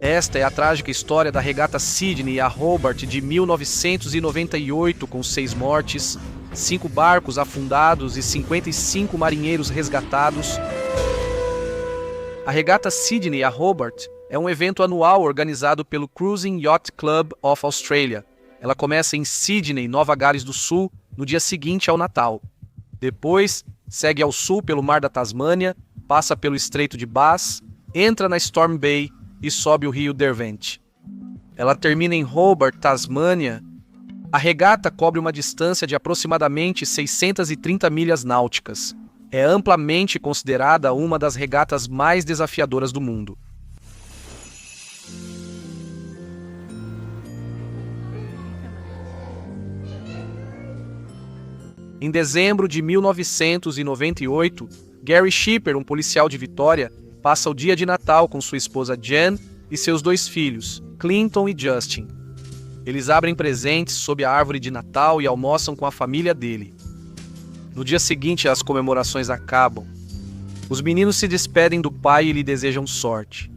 Esta é a trágica história da regata Sydney a Hobart de 1998, com 6 mortes, 5 barcos afundados e 55 marinheiros resgatados. A regata Sydney a Hobart é um evento anual organizado pelo Cruising Yacht Club of Australia. Ela começa em Sydney, Nova Gales do Sul, no dia seguinte ao Natal. Depois, segue ao sul pelo Mar da Tasmânia, passa pelo Estreito de Bass, entra na Storm Bay e sobe o rio Derwent. Ela termina em Hobart, Tasmânia. A regata cobre uma distância de aproximadamente 630 milhas náuticas. É amplamente considerada uma das regatas mais desafiadoras do mundo. Em dezembro de 1998, Gary Shipper, um policial de Vitória, passa o dia de Natal com sua esposa Jen e seus 2 filhos, Clinton e Justin. Eles abrem presentes sob a árvore de Natal e almoçam com a família dele. No dia seguinte, as comemorações acabam. Os meninos se despedem do pai e lhe desejam sorte.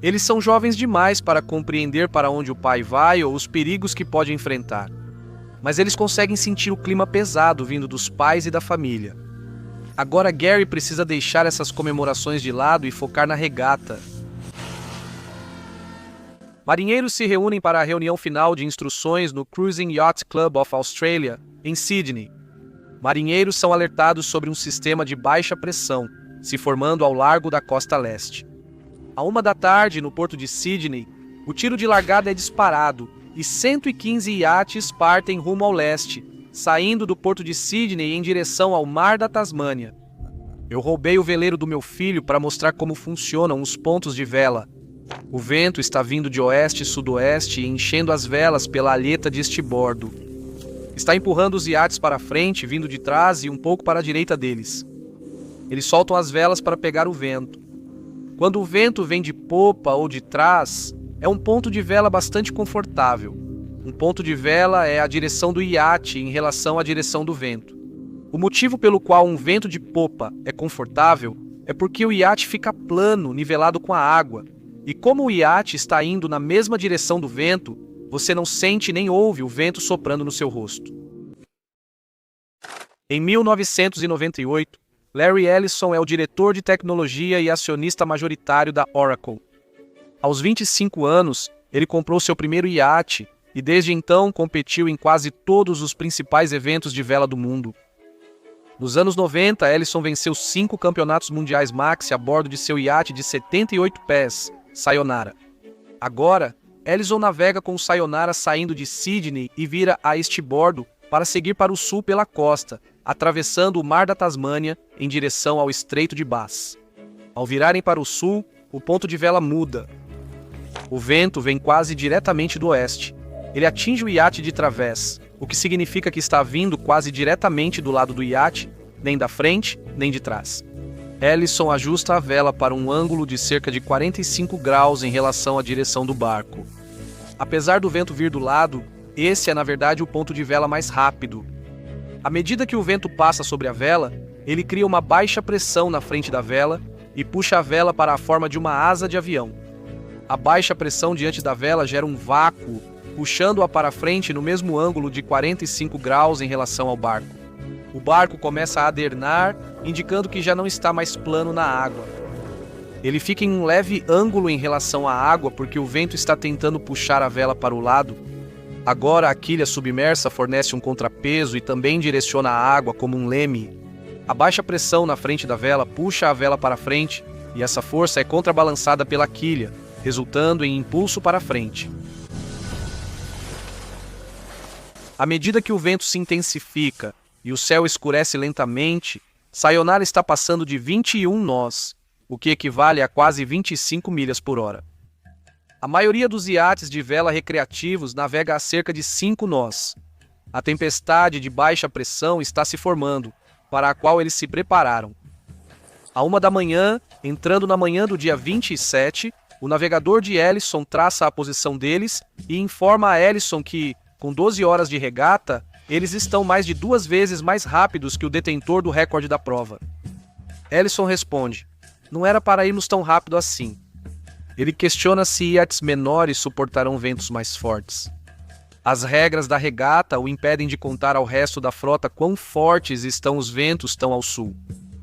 Eles são jovens demais para compreender para onde o pai vai ou os perigos que pode enfrentar. Mas eles conseguem sentir o clima pesado vindo dos pais e da família. Agora Gary precisa deixar essas comemorações de lado e focar na regata. Marinheiros se reúnem para a reunião final de instruções no Cruising Yacht Club of Australia, em Sydney. Marinheiros são alertados sobre um sistema de baixa pressão, se formando ao largo da costa leste. À 1 da tarde, no porto de Sydney, o tiro de largada é disparado e 115 iates partem rumo ao leste, saindo do porto de Sydney em direção ao Mar da Tasmânia. Eu roubei o veleiro do meu filho para mostrar como funcionam os pontos de vela. O vento está vindo de oeste e sudoeste e enchendo as velas pela alheta de estibordo. Está empurrando os iates para frente, vindo de trás e um pouco para a direita deles. Eles soltam as velas para pegar o vento. Quando o vento vem de popa ou de trás, é um ponto de vela bastante confortável. Um ponto de vela é a direção do iate em relação à direção do vento. O motivo pelo qual um vento de popa é confortável é porque o iate fica plano, nivelado com a água. E como o iate está indo na mesma direção do vento, você não sente nem ouve o vento soprando no seu rosto. Em 1998, Larry Ellison é o diretor de tecnologia e acionista majoritário da Oracle. Aos 25 anos, ele comprou seu primeiro iate e desde então competiu em quase todos os principais eventos de vela do mundo. Nos anos 90, Ellison venceu 5 campeonatos mundiais maxi a bordo de seu iate de 78 pés, Sayonara. Agora, Ellison navega com o Sayonara saindo de Sydney e vira a estibordo para seguir para o sul pela costa, atravessando o Mar da Tasmânia em direção ao Estreito de Bass. Ao virarem para o sul, o ponto de vela muda. O vento vem quase diretamente do oeste. Ele atinge o iate de través, o que significa que está vindo quase diretamente do lado do iate, nem da frente, nem de trás. Ellison ajusta a vela para um ângulo de cerca de 45 graus em relação à direção do barco. Apesar do vento vir do lado, esse é na verdade o ponto de vela mais rápido. À medida que o vento passa sobre a vela, ele cria uma baixa pressão na frente da vela e puxa a vela para a forma de uma asa de avião. A baixa pressão diante da vela gera um vácuo, puxando-a para frente no mesmo ângulo de 45 graus em relação ao barco. O barco começa a adernar, indicando que já não está mais plano na água. Ele fica em um leve ângulo em relação à água porque o vento está tentando puxar a vela para o lado. Agora a quilha submersa fornece um contrapeso e também direciona a água como um leme. A baixa pressão na frente da vela puxa a vela para frente e essa força é contrabalançada pela quilha, resultando em impulso para frente. À medida que o vento se intensifica e o céu escurece lentamente, Sayonara está passando de 21 nós, o que equivale a quase 25 milhas por hora. A maioria dos iates de vela recreativos navega a cerca de 5 nós. A tempestade de baixa pressão está se formando, para a qual eles se prepararam. À 1 da manhã, entrando na manhã do dia 27, o navegador de Ellison traça a posição deles e informa a Ellison que, com 12 horas de regata, eles estão mais de 2 vezes mais rápidos que o detentor do recorde da prova. Ellison responde: "Não era para irmos tão rápido assim." Ele questiona se iates menores suportarão ventos mais fortes. As regras da regata o impedem de contar ao resto da frota quão fortes estão os ventos tão ao sul.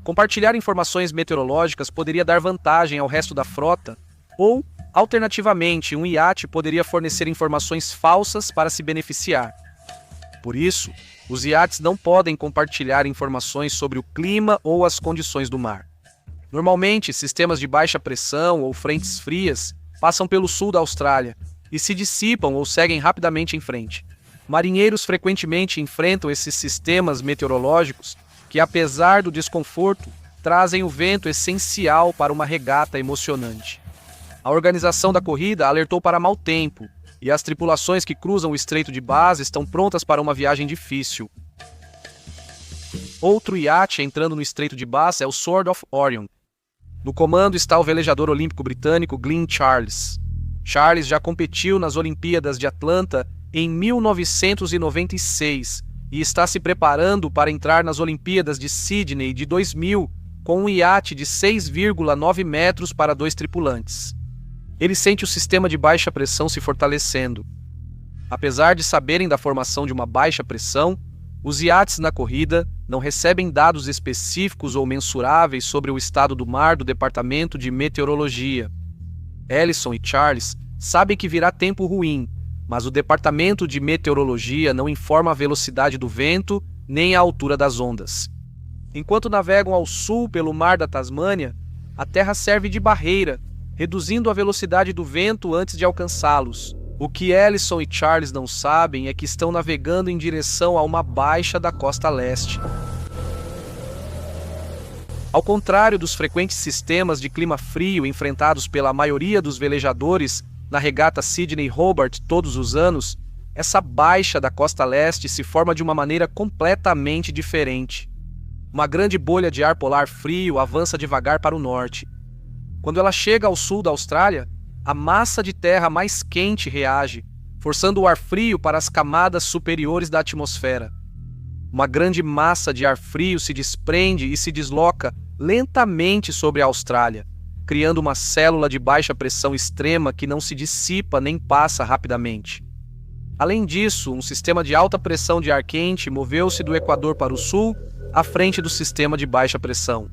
Compartilhar informações meteorológicas poderia dar vantagem ao resto da frota, ou, alternativamente, um iate poderia fornecer informações falsas para se beneficiar. Por isso, os iates não podem compartilhar informações sobre o clima ou as condições do mar. Normalmente, sistemas de baixa pressão ou frentes frias passam pelo sul da Austrália e se dissipam ou seguem rapidamente em frente. Marinheiros frequentemente enfrentam esses sistemas meteorológicos que, apesar do desconforto, trazem o vento essencial para uma regata emocionante. A organização da corrida alertou para mau tempo, e as tripulações que cruzam o Estreito de Bass estão prontas para uma viagem difícil. Outro iate entrando no Estreito de Bass é o Sword of Orion. No comando está o velejador olímpico britânico Glyn Charles. Charles já competiu nas Olimpíadas de Atlanta em 1996 e está se preparando para entrar nas Olimpíadas de Sydney de 2000 com um iate de 6,9 metros para 2 tripulantes. Ele sente o sistema de baixa pressão se fortalecendo. Apesar de saberem da formação de uma baixa pressão, os iates na corrida não recebem dados específicos ou mensuráveis sobre o estado do mar do Departamento de Meteorologia. Ellison e Charles sabem que virá tempo ruim, mas o Departamento de Meteorologia não informa a velocidade do vento nem a altura das ondas. Enquanto navegam ao sul pelo Mar da Tasmânia, a terra serve de barreira, reduzindo a velocidade do vento antes de alcançá-los. O que Ellison e Charles não sabem é que estão navegando em direção a uma baixa da costa leste. Ao contrário dos frequentes sistemas de clima frio enfrentados pela maioria dos velejadores na regata Sydney-Hobart todos os anos, essa baixa da costa leste se forma de uma maneira completamente diferente. Uma grande bolha de ar polar frio avança devagar para o norte. Quando ela chega ao sul da Austrália, a massa de terra mais quente reage, forçando o ar frio para as camadas superiores da atmosfera. Uma grande massa de ar frio se desprende e se desloca lentamente sobre a Austrália, criando uma célula de baixa pressão extrema que não se dissipa nem passa rapidamente. Além disso, um sistema de alta pressão de ar quente moveu-se do Equador para o sul, à frente do sistema de baixa pressão.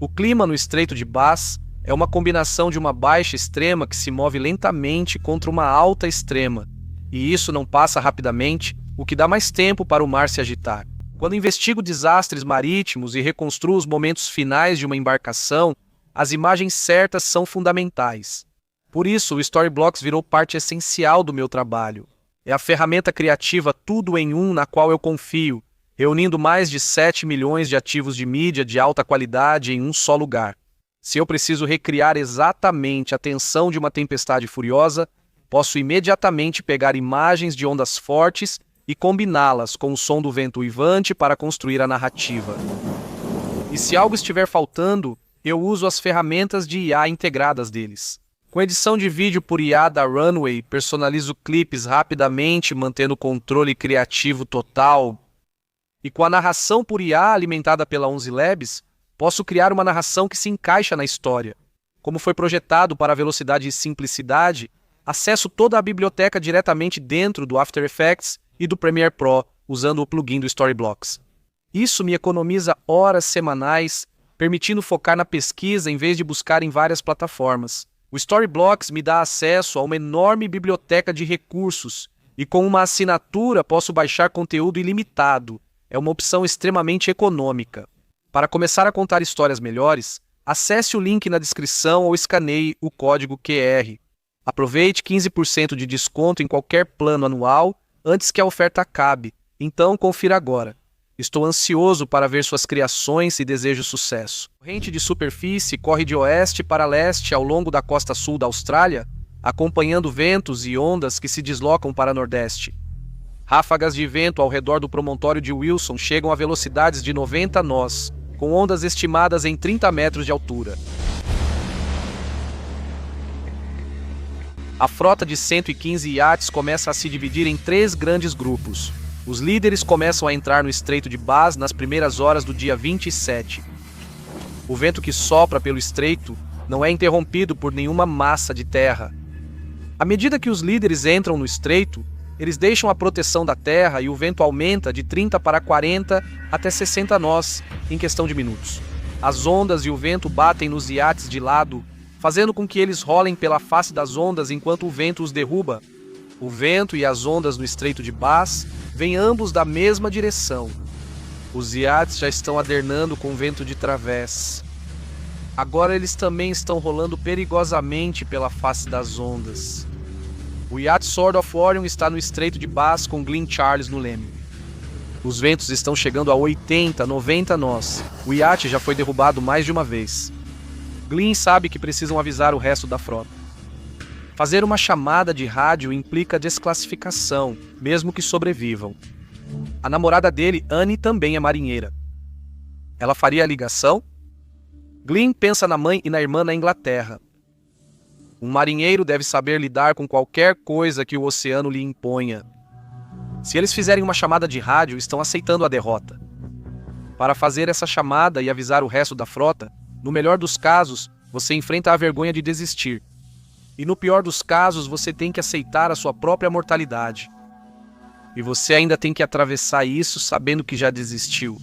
O clima no Estreito de Bass é uma combinação de uma baixa extrema que se move lentamente contra uma alta extrema, e isso não passa rapidamente, o que dá mais tempo para o mar se agitar. Quando investigo desastres marítimos e reconstruo os momentos finais de uma embarcação, as imagens certas são fundamentais. Por isso, o Storyblocks virou parte essencial do meu trabalho. É a ferramenta criativa tudo em um na qual eu confio, reunindo mais de 7 milhões de ativos de mídia de alta qualidade em um só lugar. Se eu preciso recriar exatamente a tensão de uma tempestade furiosa, posso imediatamente pegar imagens de ondas fortes e combiná-las com o som do vento uivante para construir a narrativa. E se algo estiver faltando, eu uso as ferramentas de IA integradas deles. Com edição de vídeo por IA da Runway, personalizo clipes rapidamente, mantendo o controle criativo total. E com a narração por IA alimentada pela 11 Labs, posso criar uma narração que se encaixa na história. Como foi projetado para a velocidade e simplicidade, acesso toda a biblioteca diretamente dentro do After Effects e do Premiere Pro, usando o plugin do Storyblocks. Isso me economiza horas semanais, permitindo focar na pesquisa em vez de buscar em várias plataformas. O Storyblocks me dá acesso a uma enorme biblioteca de recursos, e com uma assinatura posso baixar conteúdo ilimitado. É uma opção extremamente econômica. Para começar a contar histórias melhores, acesse o link na descrição ou escaneie o código QR. Aproveite 15% de desconto em qualquer plano anual antes que a oferta acabe, então confira agora. Estou ansioso para ver suas criações e desejo sucesso. A corrente de superfície corre de oeste para leste ao longo da costa sul da Austrália, acompanhando ventos e ondas que se deslocam para nordeste. Ráfagas de vento ao redor do promontório de Wilson chegam a velocidades de 90 nós, com ondas estimadas em 30 metros de altura. A frota de 115 iates começa a se dividir em 3 grandes grupos. Os líderes começam a entrar no Estreito de Bass nas primeiras horas do dia 27. O vento que sopra pelo estreito não é interrompido por nenhuma massa de terra. À medida que os líderes entram no estreito, eles deixam a proteção da terra e o vento aumenta de 30 para 40 até 60 nós em questão de minutos. As ondas e o vento batem nos iates de lado, fazendo com que eles rolem pela face das ondas enquanto o vento os derruba. O vento e as ondas no estreito de Bass vêm ambos da mesma direção. Os iates já estão adernando com vento de través. Agora eles também estão rolando perigosamente pela face das ondas. O iate Sword of Orion está no estreito de Bass com Glyn Charles no leme. Os ventos estão chegando a 80, 90 nós. O iate já foi derrubado mais de uma vez. Glyn sabe que precisam avisar o resto da frota. Fazer uma chamada de rádio implica desclassificação, mesmo que sobrevivam. A namorada dele, Annie, também é marinheira. Ela faria a ligação? Glyn pensa na mãe e na irmã na Inglaterra. Um marinheiro deve saber lidar com qualquer coisa que o oceano lhe imponha. Se eles fizerem uma chamada de rádio, estão aceitando a derrota. Para fazer essa chamada e avisar o resto da frota, no melhor dos casos, você enfrenta a vergonha de desistir. E no pior dos casos, você tem que aceitar a sua própria mortalidade. E você ainda tem que atravessar isso sabendo que já desistiu.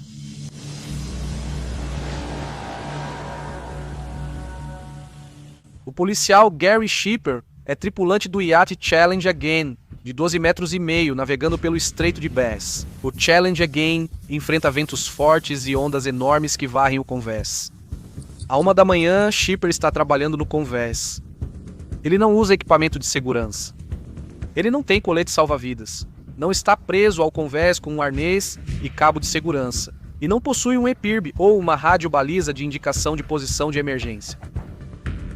O policial Gary Shipper é tripulante do iate Challenge Again, de 12,5 metros, navegando pelo Estreito de Bass. O Challenge Again enfrenta ventos fortes e ondas enormes que varrem o convés. À 1 da manhã, Shipper está trabalhando no convés. Ele não usa equipamento de segurança. Ele não tem colete salva-vidas. Não está preso ao convés com um arnês e cabo de segurança. E não possui um EPIRB ou uma rádio-baliza de indicação de posição de emergência.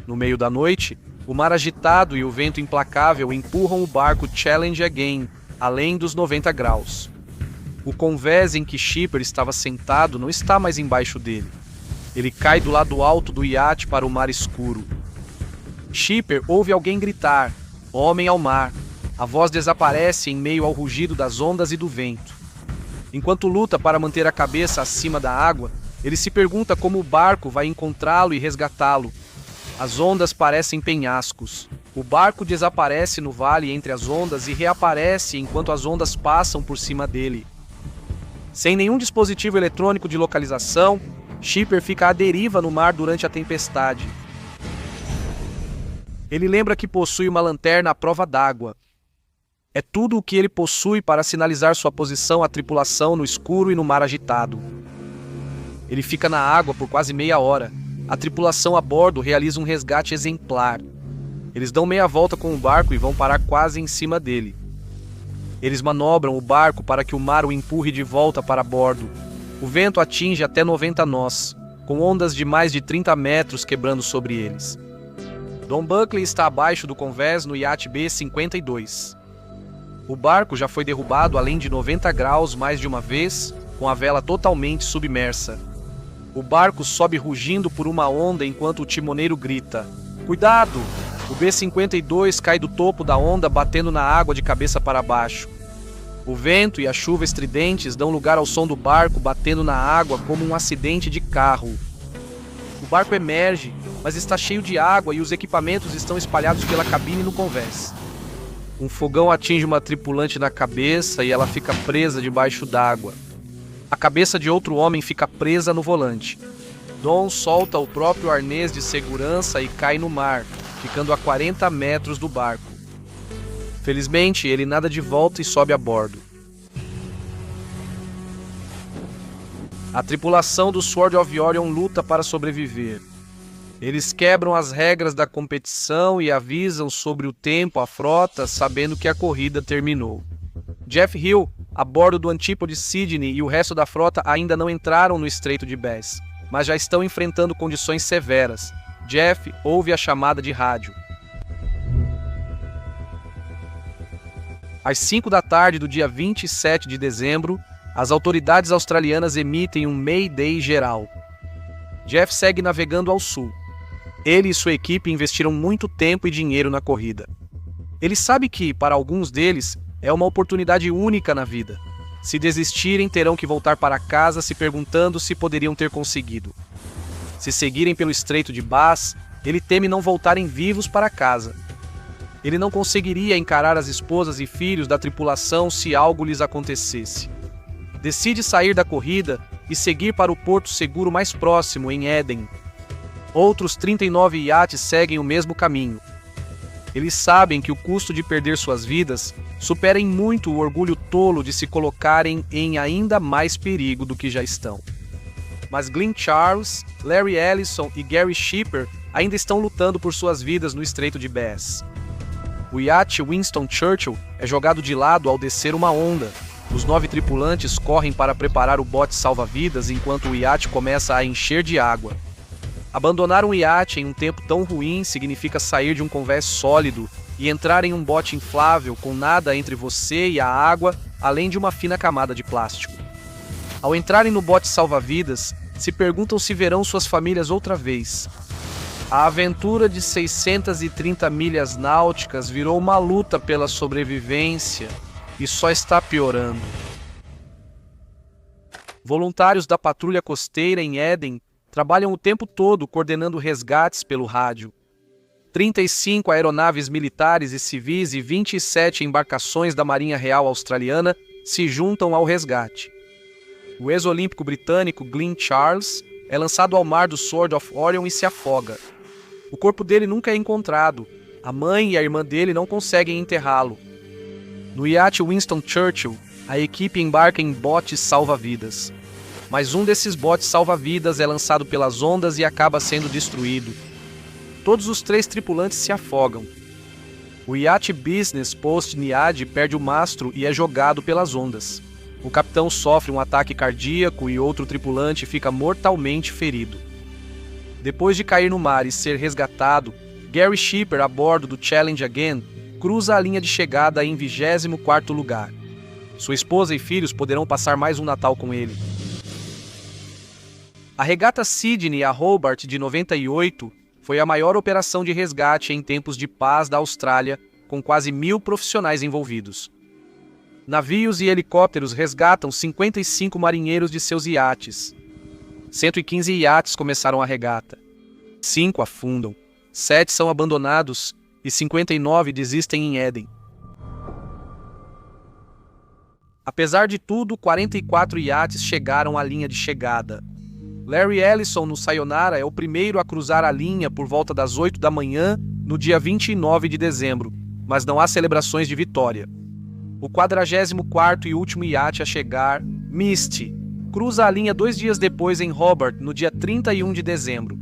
No meio da noite, o mar agitado e o vento implacável empurram o barco Challenge Again, além dos 90 graus. O convés em que Shipper estava sentado não está mais embaixo dele. Ele cai do lado alto do iate para o mar escuro. Shipper ouve alguém gritar, "Homem ao mar!" A voz desaparece em meio ao rugido das ondas e do vento. Enquanto luta para manter a cabeça acima da água, ele se pergunta como o barco vai encontrá-lo e resgatá-lo. As ondas parecem penhascos. O barco desaparece no vale entre as ondas e reaparece enquanto as ondas passam por cima dele. Sem nenhum dispositivo eletrônico de localização, Shipper fica à deriva no mar durante a tempestade. Ele lembra que possui uma lanterna à prova d'água. É tudo o que ele possui para sinalizar sua posição à tripulação no escuro e no mar agitado. Ele fica na água por quase meia hora. A tripulação a bordo realiza um resgate exemplar. Eles dão meia volta com o barco e vão parar quase em cima dele. Eles manobram o barco para que o mar o empurre de volta para bordo. O vento atinge até 90 nós, com ondas de mais de 30 metros quebrando sobre eles. Don Buckley está abaixo do convés no iate B-52. O barco já foi derrubado além de 90 graus mais de uma vez, com a vela totalmente submersa. O barco sobe rugindo por uma onda enquanto o timoneiro grita, "Cuidado!" O B-52 cai do topo da onda batendo na água de cabeça para baixo. O vento e a chuva estridentes dão lugar ao som do barco batendo na água como um acidente de carro. O barco emerge, mas está cheio de água e os equipamentos estão espalhados pela cabine no convés. Um fogão atinge uma tripulante na cabeça e ela fica presa debaixo d'água. A cabeça de outro homem fica presa no volante. Don solta o próprio arnês de segurança e cai no mar, ficando a 40 metros do barco. Felizmente, ele nada de volta e sobe a bordo. A tripulação do Sword of Orion luta para sobreviver. Eles quebram as regras da competição e avisam sobre o tempo à frota, sabendo que a corrida terminou. Jeff Hill, a bordo do Antípode Sydney, e o resto da frota ainda não entraram no Estreito de Bass, mas já estão enfrentando condições severas. Jeff ouve a chamada de rádio. Às 5 da tarde do dia 27 de dezembro, as autoridades australianas emitem um Mayday geral. Jeff segue navegando ao sul. Ele e sua equipe investiram muito tempo e dinheiro na corrida. Ele sabe que, para alguns deles, é uma oportunidade única na vida. Se desistirem, terão que voltar para casa se perguntando se poderiam ter conseguido. Se seguirem pelo Estreito de Bass, ele teme não voltarem vivos para casa. Ele não conseguiria encarar as esposas e filhos da tripulação se algo lhes acontecesse. Decide sair da corrida e seguir para o porto seguro mais próximo, em Éden. Outros 39 iates seguem o mesmo caminho. Eles sabem que o custo de perder suas vidas supera em muito o orgulho tolo de se colocarem em ainda mais perigo do que já estão. Mas Glyn Charles, Larry Ellison e Gary Shipper ainda estão lutando por suas vidas no Estreito de Bass. O iate Winston Churchill é jogado de lado ao descer uma onda. Os 9 tripulantes correm para preparar o bote salva-vidas enquanto o iate começa a encher de água. Abandonar um iate em um tempo tão ruim significa sair de um convés sólido e entrar em um bote inflável com nada entre você e a água, além de uma fina camada de plástico. Ao entrarem no bote salva-vidas, se perguntam se verão suas famílias outra vez. A aventura de 630 milhas náuticas virou uma luta pela sobrevivência e só está piorando. Voluntários da patrulha costeira em Éden trabalham o tempo todo coordenando resgates pelo rádio. 35 aeronaves militares e civis e 27 embarcações da Marinha Real Australiana se juntam ao resgate. O ex-olímpico britânico Glyn Charles é lançado ao mar do Sword of Orion e se afoga. O corpo dele nunca é encontrado. A mãe e a irmã dele não conseguem enterrá-lo. No iate Winston Churchill, a equipe embarca em botes salva-vidas. Mas um desses botes salva-vidas é lançado pelas ondas e acaba sendo destruído. Todos os 3 tripulantes se afogam. O iate Business Post Niad perde o mastro e é jogado pelas ondas. O capitão sofre um ataque cardíaco e outro tripulante fica mortalmente ferido. Depois de cair no mar e ser resgatado, Gary Shipper, a bordo do Challenge Again, cruza a linha de chegada em 24º lugar. Sua esposa e filhos poderão passar mais um Natal com ele. A regata Sydney a Hobart de 98 foi a maior operação de resgate em tempos de paz da Austrália, com quase 1.000 profissionais envolvidos. Navios e helicópteros resgatam 55 marinheiros de seus iates. 115 iates começaram a regata. 5 afundam, 7 são abandonados e 59 desistem em Éden. Apesar de tudo, 44 iates chegaram à linha de chegada. Larry Ellison, no Sayonara, é o primeiro a cruzar a linha por volta das 8 da manhã, no dia 29 de dezembro, mas não há celebrações de vitória. O 44º e último iate a chegar, Misty, cruza a linha 2 dias depois em Hobart, no dia 31 de dezembro.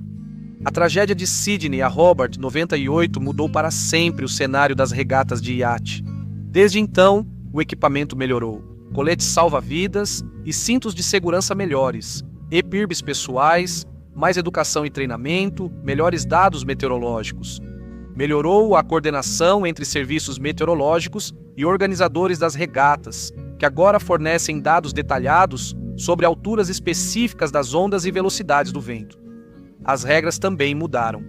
A tragédia de Sydney a Hobart, 98, mudou para sempre o cenário das regatas de iate. Desde então, o equipamento melhorou. Coletes salva-vidas e cintos de segurança melhores, EPIRBs pessoais, mais educação e treinamento, melhores dados meteorológicos. Melhorou a coordenação entre serviços meteorológicos e organizadores das regatas, que agora fornecem dados detalhados sobre alturas específicas das ondas e velocidades do vento. As regras também mudaram.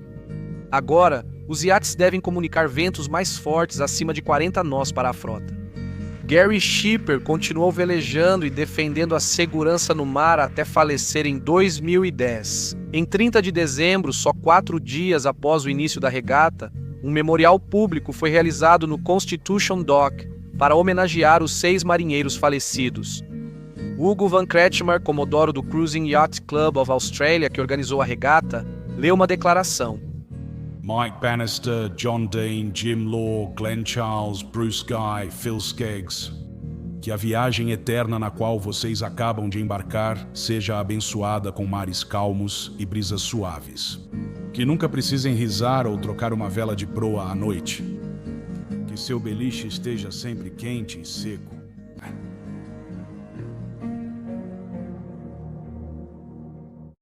Agora, os iates devem comunicar ventos mais fortes acima de 40 nós para a frota. Gary Shipper continuou velejando e defendendo a segurança no mar até falecer em 2010. Em 30 de dezembro, só 4 dias após o início da regata, um memorial público foi realizado no Constitution Dock para homenagear os 6 marinheiros falecidos. Hugo Van Kretschmar, comodoro do Cruising Yacht Club of Australia, que organizou a regata, leu uma declaração. Mike Bannister, John Dean, Jim Law, Glenn Charles, Bruce Guy, Phil Skeggs. Que a viagem eterna na qual vocês acabam de embarcar seja abençoada com mares calmos e brisas suaves. Que nunca precisem risar ou trocar uma vela de proa à noite. Que seu beliche esteja sempre quente e seco.